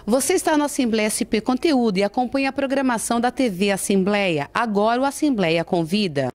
Você está no Assembleia SP Conteúdo e acompanha a programação da TV Assembleia. Agora o Assembleia Convida.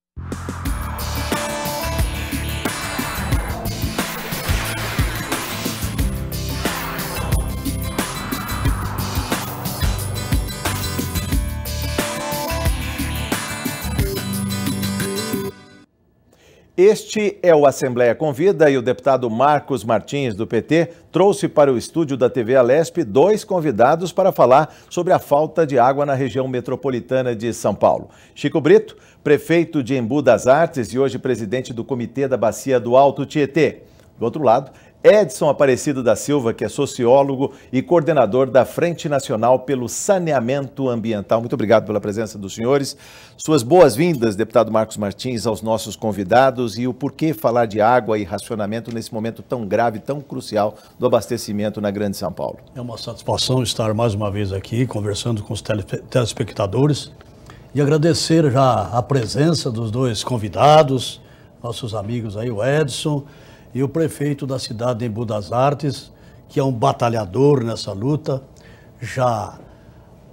Este é o Assembleia Convida e o deputado Marcos Martins, do PT, trouxe para o estúdio da TV Alesp 2 convidados para falar sobre a falta de água na região metropolitana de São Paulo. Chico Brito, prefeito de Embu das Artes e hoje presidente do Comitê da Bacia do Alto Tietê. Do outro lado, Edson Aparecido da Silva, que é sociólogo e coordenador da Frente Nacional pelo Saneamento Ambiental. Muito obrigado pela presença dos senhores. Suas boas-vindas, deputado Marcos Martins, aos nossos convidados e o porquê falar de água e racionamento nesse momento tão grave, tão crucial do abastecimento na Grande São Paulo. É uma satisfação estar mais uma vez aqui conversando com os telespectadores e agradecer já a presença dos dois convidados, nossos amigos aí, o Edson e o prefeito da cidade de Embu das Artes, que é um batalhador nessa luta já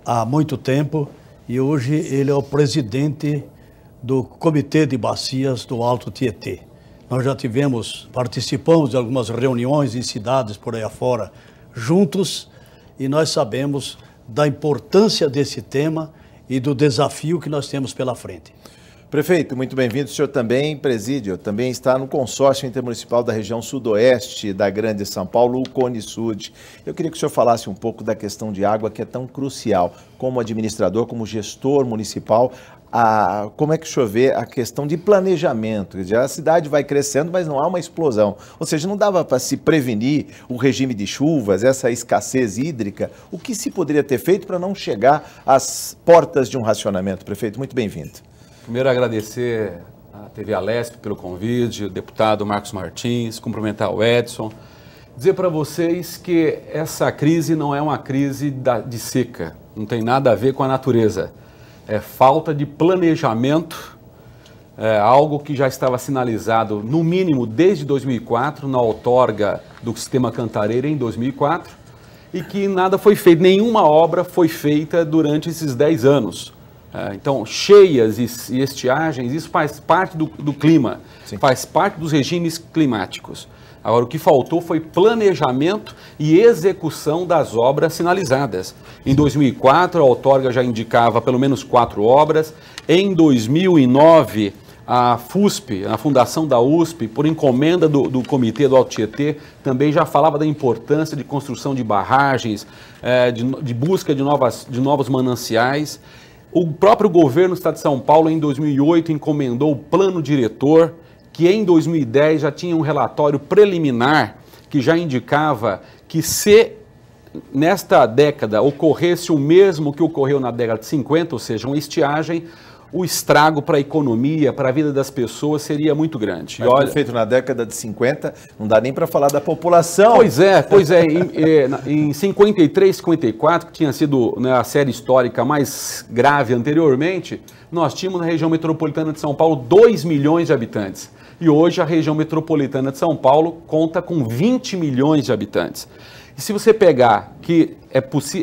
há muito tempo, e hoje ele é o presidente do Comitê de Bacias do Alto Tietê. Nós já participamos de algumas reuniões em cidades por aí afora juntos, e nós sabemos da importância desse tema e do desafio que nós temos pela frente. Prefeito, muito bem-vindo. O senhor também preside, também está no consórcio intermunicipal da região sudoeste da Grande São Paulo, o CONISUD. Eu queria que o senhor falasse um pouco da questão de água, que é tão crucial, como administrador, como gestor municipal. Como é que o senhor vê a questão de planejamento? A cidade vai crescendo, mas não há uma explosão. Ou seja, não dava para se prevenir o regime de chuvas, essa escassez hídrica. O que se poderia ter feito para não chegar às portas de um racionamento? Prefeito, muito bem-vindo. Primeiro, agradecer à TV Alesp pelo convite, o deputado Marcos Martins, cumprimentar o Edson. Dizer para vocês que essa crise não é uma crise de seca, não tem nada a ver com a natureza. É falta de planejamento, algo que já estava sinalizado, no mínimo, desde 2004, na outorga do Sistema Cantareira em 2004, e que nada foi feito, nenhuma obra foi feita durante esses 10 anos. Então, cheias e estiagens, isso faz parte do clima, sim, faz parte dos regimes climáticos. Agora, o que faltou foi planejamento e execução das obras sinalizadas. Em 2004, a outorga já indicava pelo menos 4 obras. Em 2009, a FUSP, a Fundação da USP, por encomenda do Comitê do Alto Tietê, também já falava da importância de construção de barragens, de busca de novos mananciais. O próprio governo do Estado de São Paulo, em 2008, encomendou o plano diretor, que em 2010 já tinha um relatório preliminar que já indicava que se nesta década ocorresse o mesmo que ocorreu na década de 50, ou seja, uma estiagem, o estrago para a economia, para a vida das pessoas seria muito grande. Mas foi feito na década de 50, não dá nem para falar da população. Pois é. Em 53, 54, que tinha sido, né, a série histórica mais grave anteriormente, nós tínhamos na região metropolitana de São Paulo 2 milhões de habitantes. E hoje a região metropolitana de São Paulo conta com 20 milhões de habitantes. E se você pegar que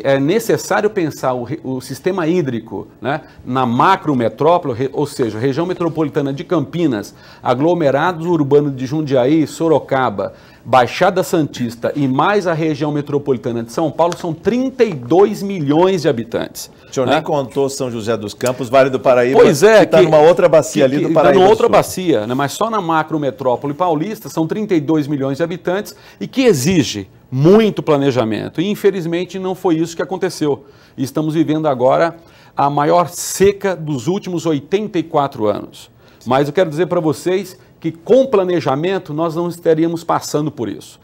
é necessário pensar o sistema hídrico, né, na macrometrópole, ou seja, região metropolitana de Campinas, aglomerados urbanos de Jundiaí, Sorocaba, Baixada Santista e mais a região metropolitana de São Paulo, são 32 milhões de habitantes. O senhor nem contou São José dos Campos, Vale do Paraíba, pois é, que está numa outra bacia ali do Paraíba. Está numa outra bacia, né, mas só na macrometrópole paulista são 32 milhões de habitantes e que exige muito planejamento. E infelizmente não foi isso que aconteceu. E estamos vivendo agora a maior seca dos últimos 84 anos. Mas eu quero dizer para vocês que com planejamento nós não estaríamos passando por isso.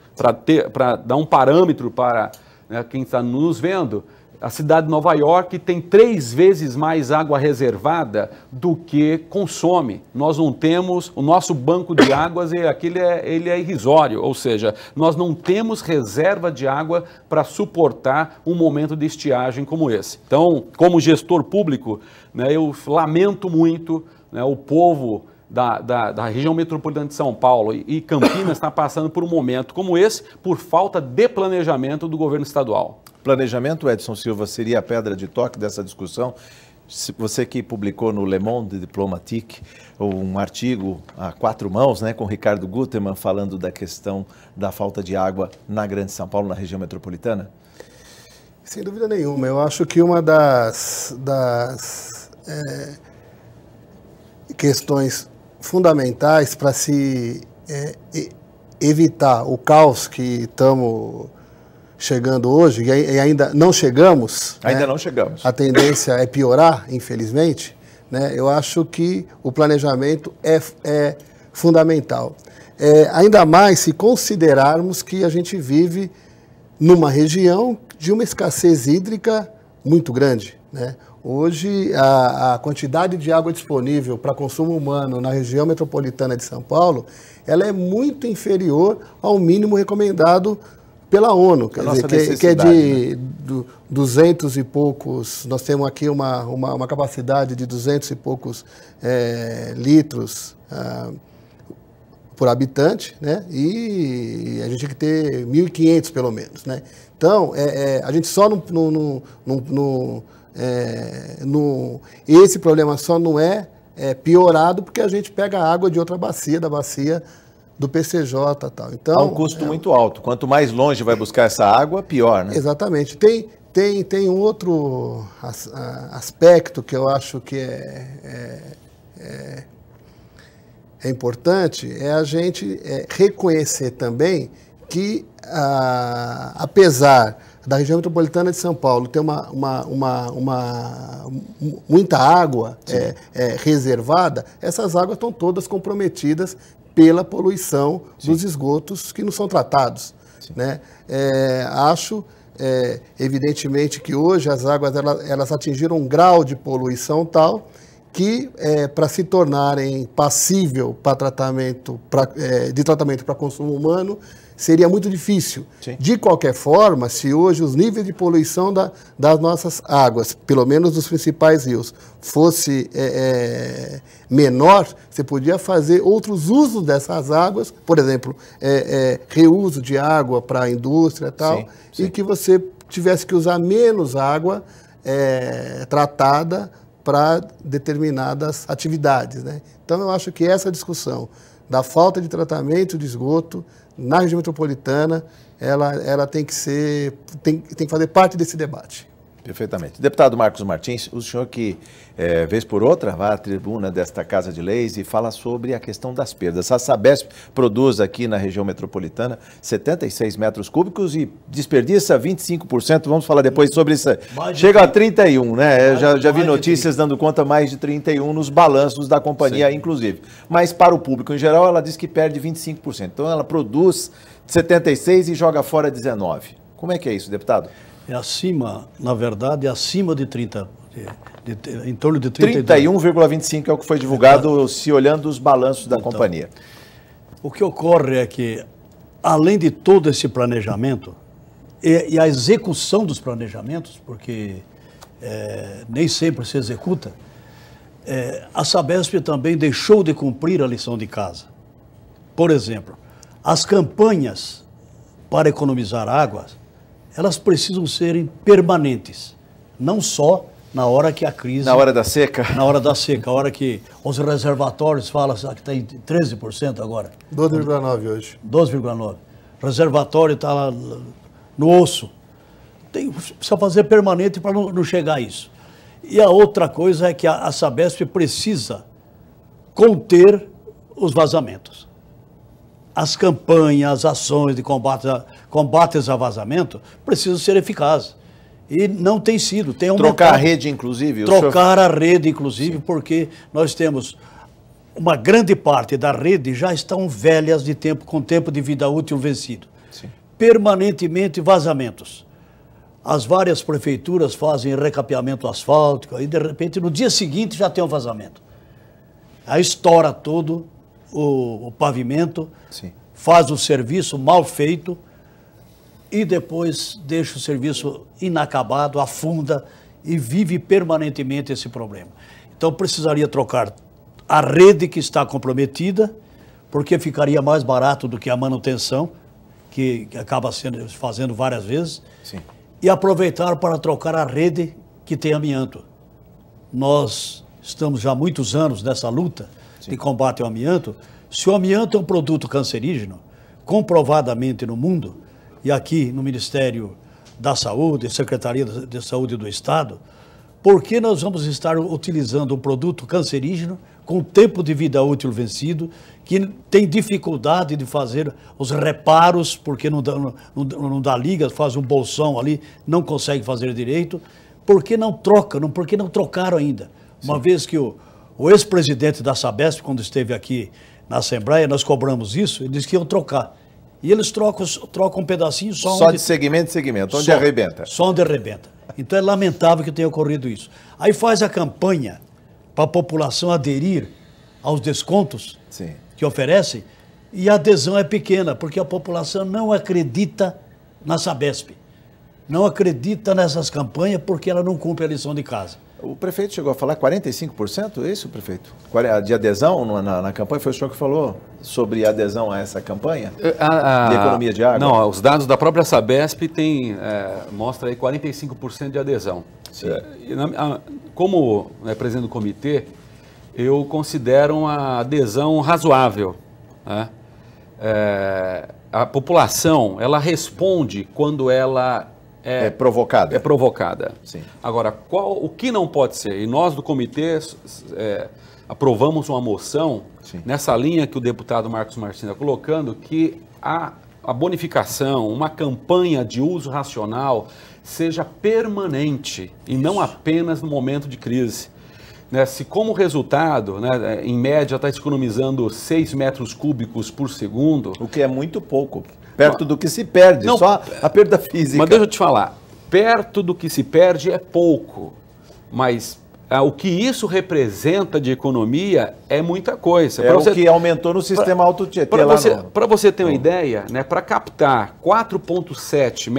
Para dar um parâmetro para, né, quem está nos vendo, a cidade de Nova York tem 3 vezes mais água reservada do que consome. Nós não temos, o nosso banco de águas, ele é irrisório, ou seja, nós não temos reserva de água para suportar um momento de estiagem como esse. Então, como gestor público, né, eu lamento muito, né, o povo da região metropolitana de São Paulo e Campinas está passando por um momento como esse por falta de planejamento do governo estadual. Planejamento, Edson Silva, seria a pedra de toque dessa discussão? Você que publicou no Le Monde Diplomatique um artigo a 4 mãos, né, com Ricardo Gutermann, falando da questão da falta de água na Grande São Paulo, na região metropolitana? Sem dúvida nenhuma. Eu acho que uma das questões fundamentais para se evitar o caos que estamos chegando hoje, e ainda não chegamos. Ainda não chegamos. A tendência é piorar, infelizmente. Né? Eu acho que o planejamento é fundamental. Ainda mais se considerarmos que a gente vive numa região de uma escassez hídrica muito grande. Né? Hoje, a quantidade de água disponível para consumo humano na região metropolitana de São Paulo, ela é muito inferior ao mínimo recomendado pela ONU, quer dizer, que é de 200 e poucos, nós temos aqui uma capacidade de 200 e poucos litros por habitante, né? E a gente tem que ter 1.500 pelo menos, né? Então, a gente só esse problema só não é piorado porque a gente pega água de outra bacia, da bacia do PCJ e tal. Então, há um custo muito alto. Quanto mais longe vai buscar essa água, pior, né? Exatamente. Tem um outro aspecto que eu acho que é importante, é a gente reconhecer também que, apesar da região metropolitana de São Paulo ter muita água reservada, essas águas estão todas comprometidas pela poluição dos esgotos que não são tratados. Né? Acho, evidentemente, que hoje as águas elas atingiram um grau de poluição tal que, para se tornarem passível para tratamento, de tratamento para consumo humano, seria muito difícil. Sim. De qualquer forma, se hoje os níveis de poluição das nossas águas, pelo menos dos principais rios, fosse menor, você podia fazer outros usos dessas águas, por exemplo, reuso de água para a indústria e tal, sim. E que você tivesse que usar menos água tratada para determinadas atividades. Né? Então, eu acho que essa discussão da falta de tratamento de esgoto na região metropolitana, ela tem que fazer parte desse debate. Perfeitamente. Deputado Marcos Martins, o senhor que, vez por outra, vai à tribuna desta Casa de Leis e fala sobre a questão das perdas. A Sabesp produz aqui na região metropolitana 76 metros cúbicos e desperdiça 25%. Vamos falar depois sobre isso. Chega a 31, né? Já vi notícias dando conta mais de 31 nos balanços da companhia, sim, inclusive. Mas para o público em geral, ela diz que perde 25%. Então ela produz 76 e joga fora 19. Como é que é isso, deputado? É acima, na verdade, é acima de 30, em torno de 31,25 é o que foi divulgado, se olhando os balanços da companhia. O que ocorre é que, além de todo esse planejamento e a execução dos planejamentos, porque nem sempre se executa, a Sabesp também deixou de cumprir a lição de casa. Por exemplo, as campanhas para economizar água, elas precisam serem permanentes, não só na hora que a crise... Na hora da seca? Na hora da seca, a hora que os reservatórios falam que está em 13% agora. 12,9% hoje. 12,9%. O reservatório está lá no osso. Precisa fazer permanente para não chegar a isso. E a outra coisa é que a Sabesp precisa conter os vazamentos. As campanhas, as ações de combates a vazamento precisam ser eficazes. E não tem sido. Trocar a rede, inclusive? Trocar a rede, inclusive, sim, porque nós temos uma grande parte da rede já estão velhas com tempo de vida útil vencido. Sim. Permanentemente vazamentos. As várias prefeituras fazem recapeamento asfáltico e, de repente, no dia seguinte já tem um vazamento. Aí estoura todo o pavimento, sim, faz o serviço mal feito e depois deixa o serviço inacabado, afunda e vive permanentemente esse problema. Então precisaria trocar a rede que está comprometida, porque ficaria mais barato do que a manutenção, que acaba fazendo várias vezes. Sim. e aproveitar para trocar a rede que tem amianto. Nós estamos já há muitos anos nessa luta de combate ao amianto. Se o amianto é um produto cancerígeno, comprovadamente no mundo, e aqui no Ministério da Saúde, Secretaria de Saúde do Estado, por que nós vamos estar utilizando um produto cancerígeno com tempo de vida útil vencido, que tem dificuldade de fazer os reparos, porque não dá liga, faz um bolsão ali, não consegue fazer direito? Por que não troca? Por que não trocaram ainda? Uma vez que o ex-presidente da Sabesp, quando esteve aqui na Assembleia, nós cobramos isso, ele disse que iam trocar. E eles trocam um pedacinho só de segmento em segmento, onde arrebenta. Só onde arrebenta. Então é lamentável que tenha ocorrido isso. Aí faz a campanha para a população aderir aos descontos que oferecem, e a adesão é pequena, porque a população não acredita na Sabesp. Não acredita nessas campanhas porque ela não cumpre a lição de casa. O prefeito chegou a falar 45%, é isso, prefeito? De adesão na campanha? Foi o senhor que falou sobre adesão a essa campanha de economia de água? Não, os dados da própria Sabesp mostra aí 45% de adesão. Como presidente do comitê, eu considero uma adesão razoável, né? A população, ela responde quando ela é provocada. É provocada. Sim. Agora, o que não pode ser? E nós do comitê aprovamos uma moção nessa linha que o deputado Marcos Martins está colocando, que a bonificação, uma campanha de uso racional seja permanente e não apenas no momento de crise. Se como resultado, em média, está economizando 6 metros cúbicos por segundo... O que é muito pouco. Perto do que se perde, só a perda física. Mas deixa eu te falar, perto do que se perde é pouco, mas o que isso representa de economia é muita coisa. É o que aumentou no sistema Alto Tietê. Para você ter uma ideia, para captar 4,7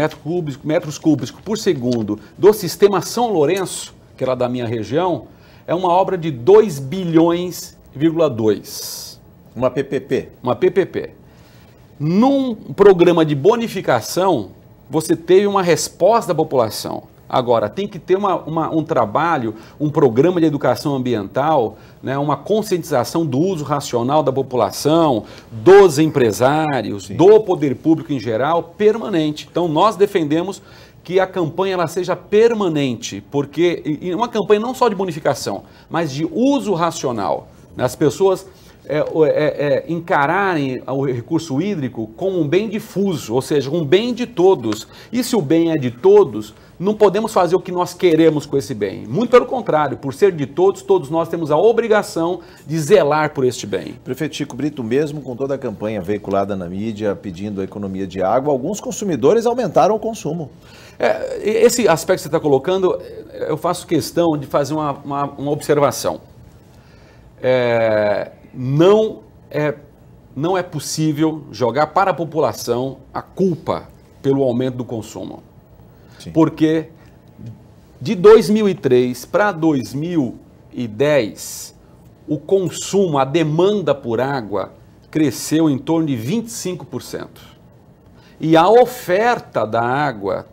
metros cúbicos por segundo do sistema São Lourenço, que era da minha região, é uma obra de 2,2 bilhões. Uma PPP. Uma PPP. Num programa de bonificação, você teve uma resposta da população. Agora, tem que ter um trabalho, um programa de educação ambiental, uma conscientização do uso racional da população, dos empresários, do poder público em geral, permanente. Então, nós defendemos que a campanha ela seja permanente, porque uma campanha não só de bonificação, mas de uso racional. As pessoas encararem o recurso hídrico como um bem difuso, ou seja, um bem de todos. E se o bem é de todos, não podemos fazer o que nós queremos com esse bem. Muito pelo contrário, por ser de todos, todos nós temos a obrigação de zelar por este bem. Prefeito Chico Brito, mesmo com toda a campanha veiculada na mídia pedindo a economia de água, alguns consumidores aumentaram o consumo. Esse aspecto que você está colocando, eu faço questão de fazer uma observação. Não é possível jogar para a população a culpa pelo aumento do consumo. Sim. Porque de 2003 para 2010, o consumo, a demanda por água cresceu em torno de 25%. E a oferta da água,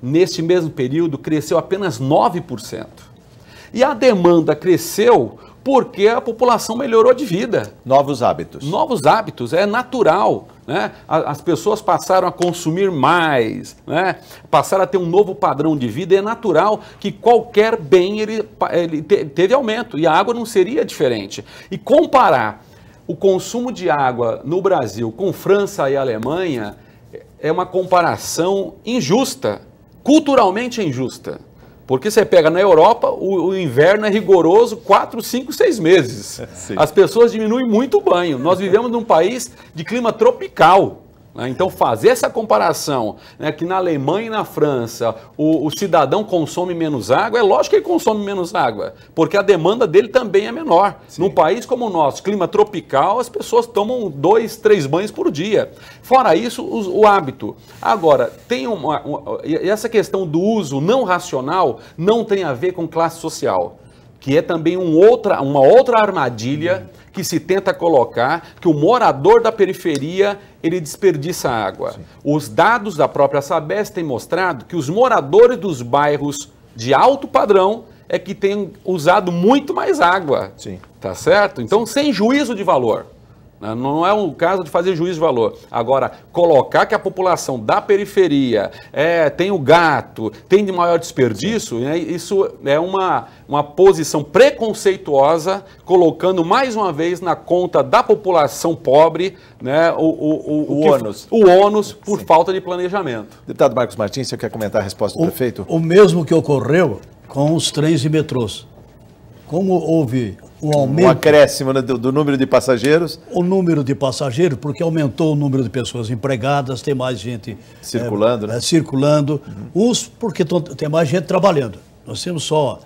neste mesmo período, cresceu apenas 9%. E a demanda cresceu porque a população melhorou de vida. Novos hábitos. Novos hábitos, é natural, né? As pessoas passaram a consumir mais, né? Passaram a ter um novo padrão de vida, é natural que qualquer bem ele teve aumento, e a água não seria diferente. E comparar o consumo de água no Brasil com França e Alemanha é uma comparação injusta, culturalmente injusta. Porque você pega na Europa, o inverno é rigoroso 4, 5, 6 meses. Sim. As pessoas diminuem muito o banho. Nós vivemos num país de clima tropical. Né? Então, fazer essa comparação, né, que na Alemanha e na França o cidadão consome menos água, é lógico que ele consome menos água, porque a demanda dele também é menor. Sim. Num país como o nosso, clima tropical, as pessoas tomam 2, 3 banhos por dia. Fora isso, o hábito. Agora, tem essa questão do uso não racional não tem a ver com classe social, que é também uma outra armadilha que se tenta colocar que o morador da periferia ele desperdiça água. Sim. Os dados da própria Sabesp têm mostrado que os moradores dos bairros de alto padrão é que têm usado muito mais água. Sim. Tá certo? Então, sem juízo de valor. Não é um caso de fazer juízo de valor. Agora, colocar que a população da periferia tem o gato, tem de maior desperdício, né, isso é uma posição preconceituosa, colocando mais uma vez na conta da população pobre, né, o ônus por falta de planejamento. Deputado Marcos Martins, você quer comentar a resposta do prefeito? O mesmo que ocorreu com os trens e metrôs. Como houve um aumento... Um acréscimo do número de passageiros. O número de passageiros, porque aumentou o número de pessoas empregadas, tem mais gente... Circulando, né? Circulando. Uns porque tem mais gente trabalhando. Nós temos só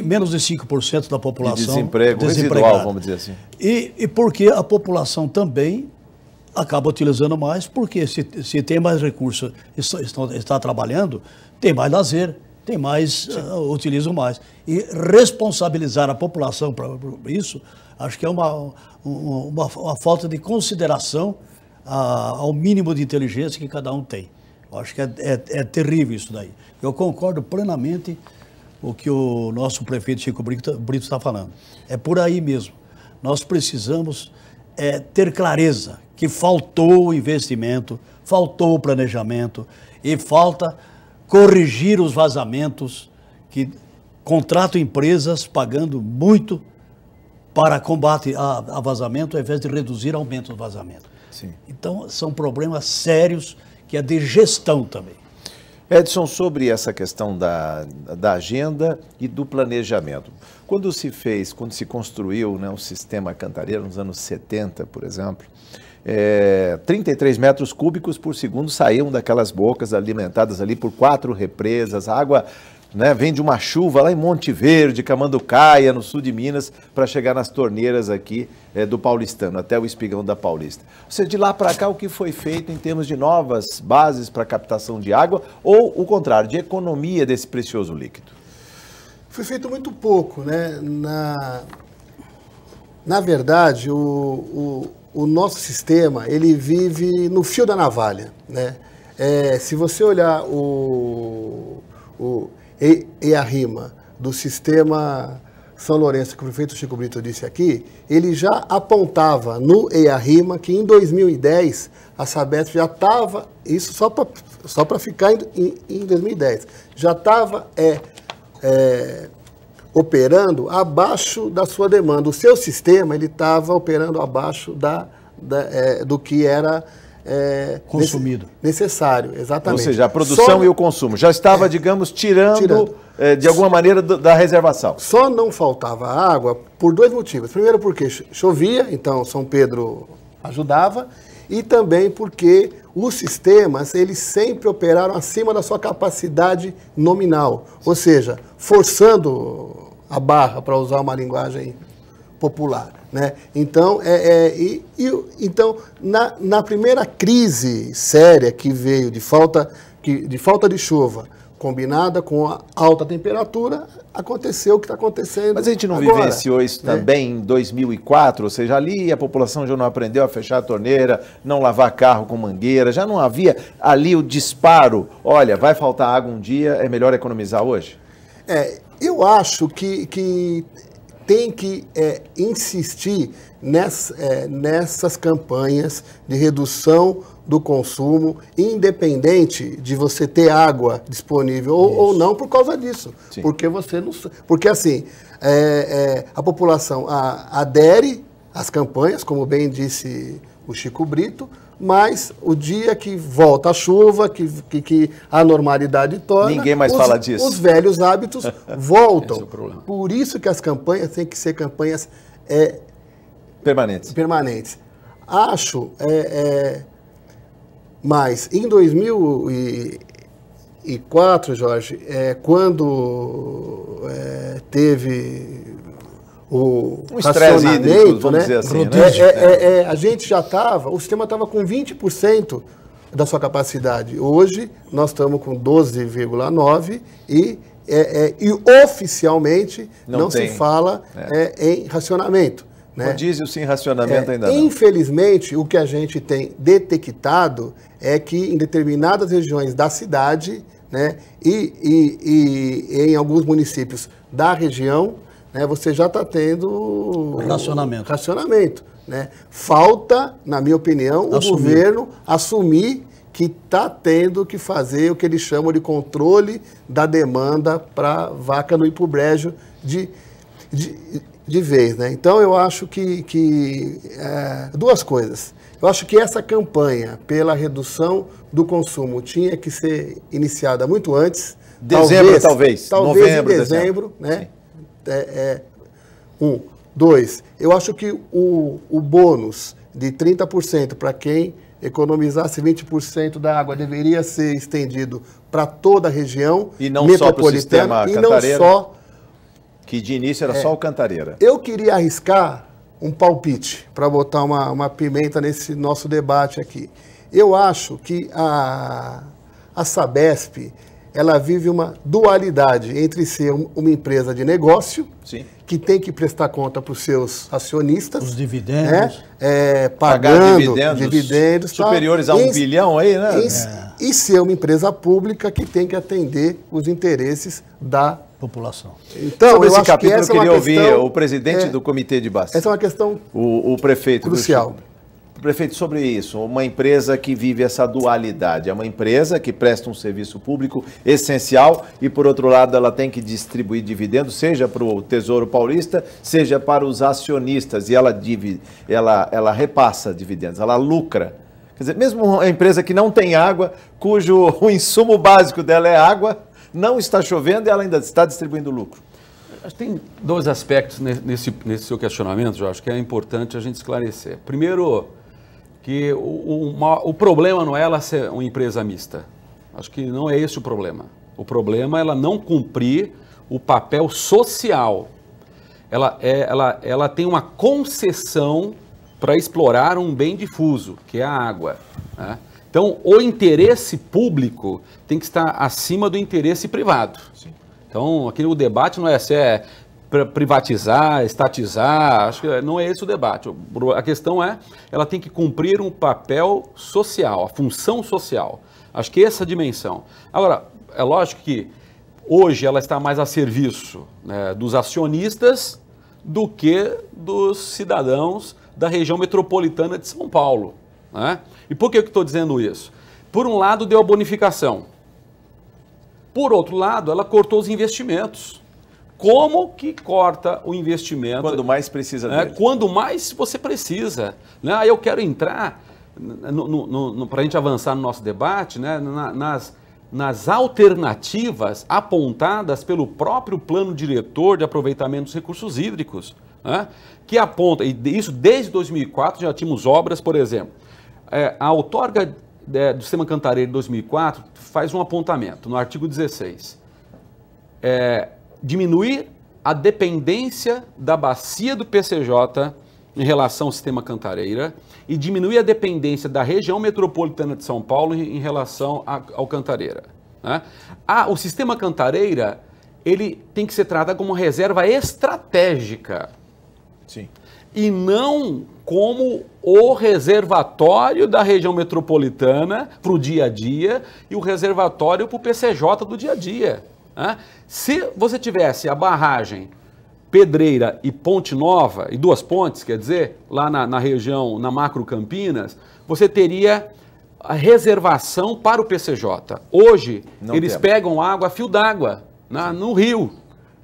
menos de 5% da população de desemprego residual, vamos dizer assim. E porque a população também acaba utilizando mais, porque se tem mais recursos, está trabalhando, tem mais lazer, tem mais, utilizam mais. E responsabilizar a população para isso, acho que é uma falta de consideração ao mínimo de inteligência que cada um tem. Eu acho que é terrível isso daí. Eu concordo plenamente com o que o nosso prefeito Chico Brito está falando. É por aí mesmo. Nós precisamos ter clareza que faltou o investimento, faltou o planejamento e falta corrigir os vazamentos, que contratam empresas pagando muito para combate a vazamento, ao invés de reduzir, aumenta o vazamento. Sim. Então, são problemas sérios que é de gestão também. Edson, sobre essa questão da agenda e do planejamento. Quando se construiu, né, o sistema Cantareira, nos anos 70, por exemplo, 33 metros cúbicos por segundo saíam daquelas bocas alimentadas ali por 4 represas. A água, né, vem de uma chuva lá em Monte Verde, Camanducaia, no sul de Minas, para chegar nas torneiras aqui do Paulistano, até o Espigão da Paulista. Ou seja, de lá para cá, o que foi feito em termos de novas bases para captação de água ou, o contrário, de economia desse precioso líquido? Foi feito muito pouco, né? Na verdade, o nosso sistema, ele vive no fio da navalha, né? Se você olhar o EARIMA do sistema São Lourenço, que o prefeito Chico Brito disse aqui, ele já apontava no EARIMA que em 2010 a Sabesp já estava, isso só para ficar em 2010, já estava operando abaixo da sua demanda. O seu sistema ele estava operando abaixo do que era consumido. Necessário, exatamente. Ou seja, a produção e o consumo já estava, digamos, tirando. De alguma maneira da reservação. Só não faltava água por 2 motivos. Primeiro porque chovia, então São Pedro ajudava, e também porque os sistemas, eles sempre operaram acima da sua capacidade nominal, ou seja, forçando a barra, para usar uma linguagem popular, né? Então, então na primeira crise séria que veio de falta de chuva, combinada com a alta temperatura, aconteceu o que está acontecendo. Mas a gente não agora, vivenciou isso também em 2004? Ou seja, ali a população já não aprendeu a fechar a torneira, não lavar carro com mangueira, já não havia ali o disparo, olha, vai faltar água um dia, é melhor economizar hoje? Eu acho que tem que insistir nessas campanhas de redução do consumo, independente de você ter água disponível ou não por causa disso. Sim. Porque você não... Porque assim, a população adere às campanhas, como bem disse o Chico Brito, mas o dia que volta a chuva, que a normalidade torna... Ninguém mais fala disso. Os velhos hábitos voltam. Esse é o problema. Por isso que as campanhas têm que ser campanhas... permanentes. Acho... Mas em 2004, Jorge, quando teve o racionamento, vamos dizer assim, a gente já estava, o sistema estava com 20% da sua capacidade. Hoje nós estamos com 12,9% e oficialmente não se fala em racionamento. né? Rodízio sem racionamento ainda não. Infelizmente, o que a gente tem detectado é que em determinadas regiões da cidade, né, e em alguns municípios da região, né, você já está tendo racionamento, né? Falta, na minha opinião, o governo assumir que está tendo que fazer o que eles chamam de controle da demanda para vaca não ir para o brejo de vez, né? Então, eu acho que duas coisas. Eu acho que essa campanha pela redução do consumo tinha que ser iniciada muito antes. Dezembro, talvez. Novembro, em dezembro, né? Dois, eu acho que o bônus de 30% para quem economizasse 20% da água deveria ser estendido para toda a região e não metropolitana, só e não só... Que de início era só o Cantareira. Eu queria arriscar um palpite para botar uma pimenta nesse nosso debate aqui. Eu acho que a Sabesp, ela vive uma dualidade entre ser uma empresa de negócio, sim, que tem que prestar conta para os seus acionistas. Os dividendos. Pagando dividendos superiores a 1 bilhão aí, né? E ser uma empresa pública que tem que atender os interesses da população. Então, sobre eu esse acho capítulo, que essa eu queria é uma questão, ouvir o presidente do Comitê de Bacia. Essa é uma questão o prefeito crucial. Prefeito, sobre isso, uma empresa que vive essa dualidade, é uma empresa que presta um serviço público essencial e, por outro lado, ela tem que distribuir dividendos, seja para o Tesouro Paulista, seja para os acionistas, e ela repassa dividendos, ela lucra. Quer dizer, mesmo uma empresa que não tem água, cujo o insumo básico dela é água, não está chovendo e ela ainda está distribuindo lucro. Acho que tem dois aspectos nesse seu questionamento, Jorge, que é importante a gente esclarecer. Primeiro, que o problema não é ela ser uma empresa mista. Acho que não é esse o problema. O problema é ela não cumprir o papel social. Ela tem uma concessão para explorar um bem difuso, que é a água, né? Então, o interesse público tem que estar acima do interesse privado. Sim. Então, aqui o debate não é se é privatizar, estatizar, acho que não é esse o debate. A questão é, ela tem que cumprir um papel social, a função social. Acho que essa é a dimensão. Agora, é lógico que hoje ela está mais a serviço, né, dos acionistas do que dos cidadãos da região metropolitana de São Paulo, né? E por que eu estou dizendo isso? Por um lado, deu a bonificação. Por outro lado, ela cortou os investimentos. Como que corta o investimento? Quando mais precisa dele. Quando mais você precisa. Né? Aí eu quero entrar, para a gente avançar no nosso debate, né, nas alternativas apontadas pelo próprio plano diretor de aproveitamento dos recursos hídricos, né, que aponta, e isso desde 2004 já tínhamos obras, por exemplo, a outorga do Sistema Cantareira de 2004 faz um apontamento no artigo 16. Diminuir a dependência da bacia do PCJ em relação ao Sistema Cantareira e diminuir a dependência da região metropolitana de São Paulo em relação ao Cantareira, né? O Sistema Cantareira, ele tem que ser tratado como reserva estratégica. Sim. E não como o reservatório da região metropolitana para o dia a dia e o reservatório para o PCJ do dia a dia, né? Se você tivesse a barragem Pedreira e Ponte Nova, e Duas Pontes, quer dizer, lá na região, na Macro Campinas, você teria a reservação para o PCJ. Hoje, eles pegam água a fio d'água no rio.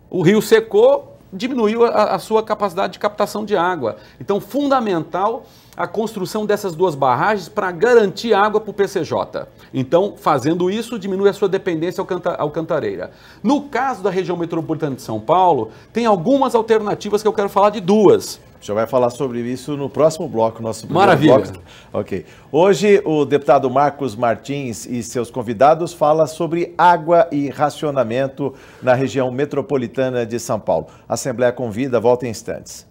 O rio secou, diminuiu a sua capacidade de captação de água. Então, fundamental a construção dessas duas barragens para garantir água para o PCJ. Então, fazendo isso, diminui a sua dependência ao Cantareira. No caso da região metropolitana de São Paulo, tem algumas alternativas que eu quero falar de duas. O senhor vai falar sobre isso no próximo bloco, nosso primeiro Maravilha. bloco. Ok. Hoje, o deputado Marcos Martins e seus convidados falam sobre água e racionamento na região metropolitana de São Paulo. A Assembleia convida, volta em instantes.